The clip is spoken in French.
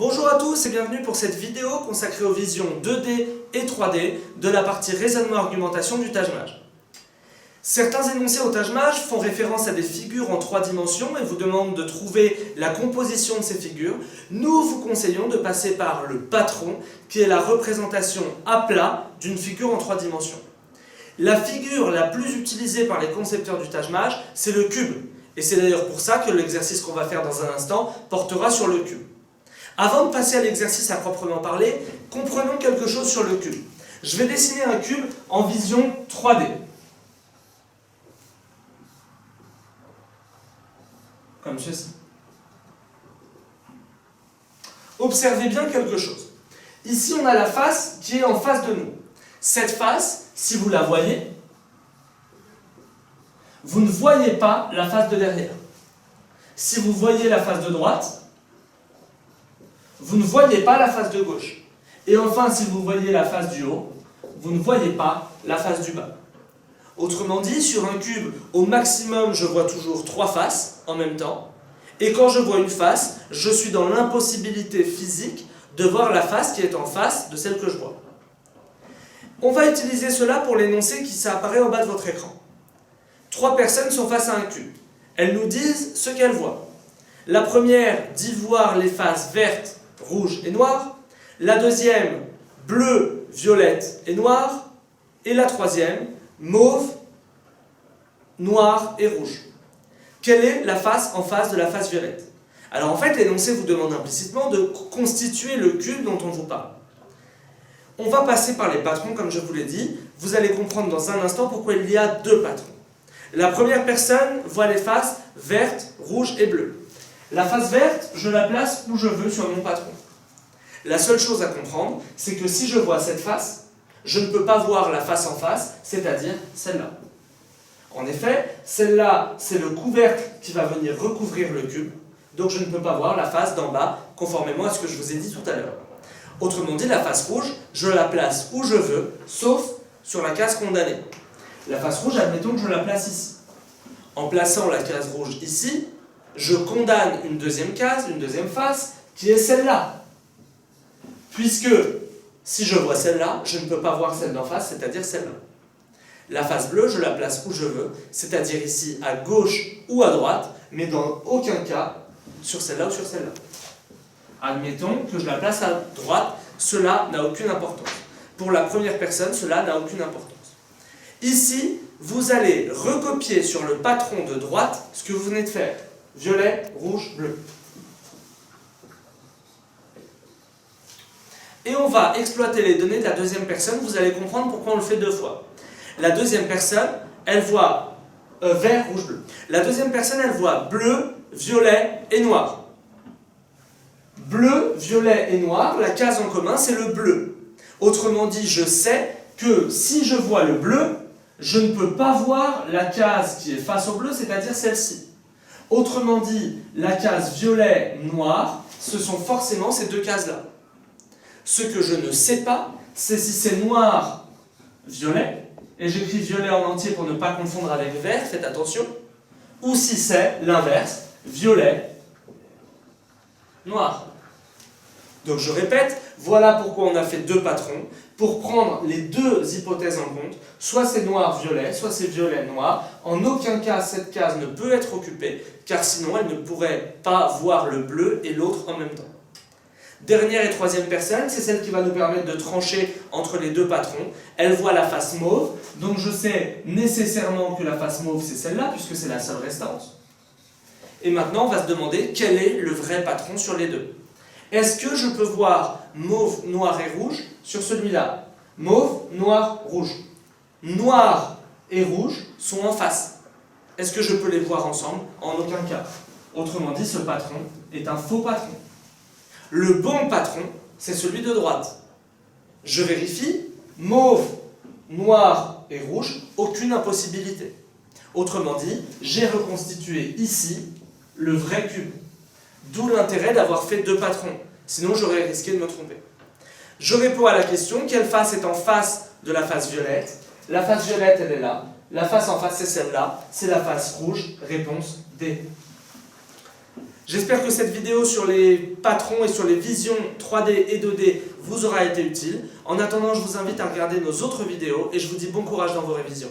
Bonjour à tous et bienvenue pour cette vidéo consacrée aux visions 2D et 3D de la partie raisonnement-argumentation du Taj-Maj. Certains énoncés au Taj-Maj font référence à des figures en 3 dimensions et vous demandent de trouver la composition de ces figures. Nous vous conseillons de passer par le patron, qui est la représentation à plat d'une figure en 3 dimensions. La figure la plus utilisée par les concepteurs du Taj-Maj, c'est le cube. Et c'est d'ailleurs pour ça que l'exercice qu'on va faire dans un instant portera sur le cube. Avant de passer à l'exercice à proprement parler, comprenons quelque chose sur le cube. Je vais dessiner un cube en vision 3D. Comme ceci. Observez bien quelque chose. Ici, on a la face qui est en face de nous. Cette face, si vous la voyez, vous ne voyez pas la face de derrière. Si vous voyez la face de droite, vous ne voyez pas la face de gauche. Et enfin, si vous voyez la face du haut, vous ne voyez pas la face du bas. Autrement dit, sur un cube, au maximum, je vois toujours 3 faces en même temps. Et quand je vois une face, je suis dans l'impossibilité physique de voir la face qui est en face de celle que je vois. On va utiliser cela pour l'énoncé qui apparaît en bas de votre écran. 3 personnes sont face à un cube. Elles nous disent ce qu'elles voient. La première dit voir les faces vertes, rouges et noires. La deuxième, bleue, violette et noire. Et la troisième, mauve, noir et rouge. Quelle est la face en face de la face violette? Alors en fait, l'énoncé vous demande implicitement de constituer le cube dont on vous parle. On va passer par les patrons, comme je vous l'ai dit. Vous allez comprendre dans un instant pourquoi il y a 2 patrons. La première personne voit les faces vertes, rouges et bleues. La face verte, je la place où je veux sur mon patron. La seule chose à comprendre, c'est que si je vois cette face, je ne peux pas voir la face en face, c'est-à-dire celle-là. En effet, celle-là, c'est le couvercle qui va venir recouvrir le cube, donc je ne peux pas voir la face d'en bas, conformément à ce que je vous ai dit tout à l'heure. Autrement dit, la face rouge, je la place où je veux, sauf sur la case condamnée. La face rouge, admettons que je la place ici. En plaçant la case rouge ici, je condamne une deuxième case, une deuxième face, qui est celle-là. Puisque, si je vois celle-là, je ne peux pas voir celle d'en face, c'est-à-dire celle-là. La face bleue, je la place où je veux, c'est-à-dire ici, à gauche ou à droite, mais dans aucun cas sur celle-là ou sur celle-là. Admettons que je la place à droite, cela n'a aucune importance. Pour la première personne, cela n'a aucune importance. Ici, vous allez recopier sur le patron de droite ce que vous venez de faire. Violet, rouge, bleu. Et on va exploiter les données de la deuxième personne. Vous allez comprendre pourquoi on le fait 2 fois. La deuxième personne, elle voit vert, rouge, bleu. La deuxième personne, elle voit bleu, violet et noir. Bleu, violet et noir, la case en commun, c'est le bleu. Autrement dit, je sais que si je vois le bleu, je ne peux pas voir la case qui est face au bleu, c'est-à-dire celle-ci. Autrement dit, la case violet-noir, ce sont forcément ces 2 cases-là. Ce que je ne sais pas, c'est si c'est noir-violet, et j'écris violet en entier pour ne pas confondre avec vert, faites attention, ou si c'est l'inverse, violet-noir. Donc je répète, voilà pourquoi on a fait 2 patrons, pour prendre les 2 hypothèses en compte, soit c'est noir-violet, soit c'est violet-noir. En aucun cas, cette case ne peut être occupée, car sinon elle ne pourrait pas voir le bleu et l'autre en même temps. Dernière et troisième personne, c'est celle qui va nous permettre de trancher entre les 2 patrons. Elle voit la face mauve, donc je sais nécessairement que la face mauve c'est celle-là, puisque c'est la seule restante. Et maintenant, on va se demander quel est le vrai patron sur les 2. Est-ce que je peux voir mauve, noir et rouge sur celui-là? Mauve, noir, rouge. Noir et rouge sont en face. Est-ce que je peux les voir ensemble? En aucun cas. Autrement dit, ce patron est un faux patron. Le bon patron, c'est celui de droite. Je vérifie, mauve, noir et rouge, aucune impossibilité. Autrement dit, j'ai reconstitué ici le vrai cube. D'où l'intérêt d'avoir fait 2 patrons, sinon j'aurais risqué de me tromper. Je réponds à la question, quelle face est en face de la face violette? La face violette, elle est là. La face en face, c'est celle-là. C'est la face rouge. Réponse D. J'espère que cette vidéo sur les patrons et sur les visions 3D et 2D vous aura été utile. En attendant, je vous invite à regarder nos autres vidéos et je vous dis bon courage dans vos révisions.